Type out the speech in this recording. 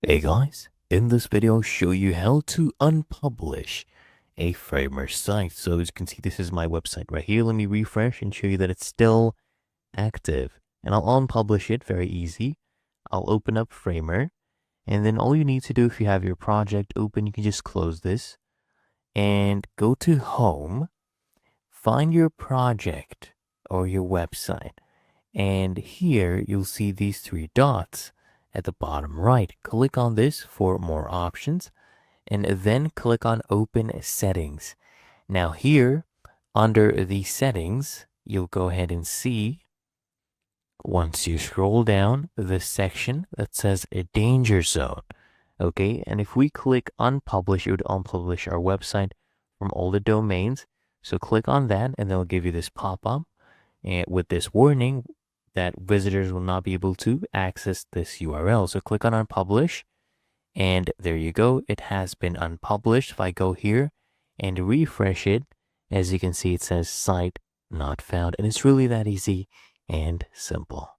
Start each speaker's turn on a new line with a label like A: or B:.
A: Hey guys, in this video I'll show you how to unpublish a Framer site. So as you can see, this is my website right here. Let me refresh and show you that it's still active. And I'll unpublish it, very easy. I'll open up Framer, and then all you need to do, if you have your project open, you can just close this and go to Home, find your project or your website. And here you'll see these three dots at the bottom right. Click on this for more options and then click on Open Settings. Now here under the settings, you'll go ahead and see, once you scroll down, this section that says a danger zone. Okay, and if we click unpublish, it would unpublish our website from all the domains. So click on that and they'll give you this pop-up and with this warning that visitors will not be able to access this URL. So click on unpublish and there you go. It has been unpublished. If I go here and refresh it, as you can see, it says site not found, and it's really that easy and simple.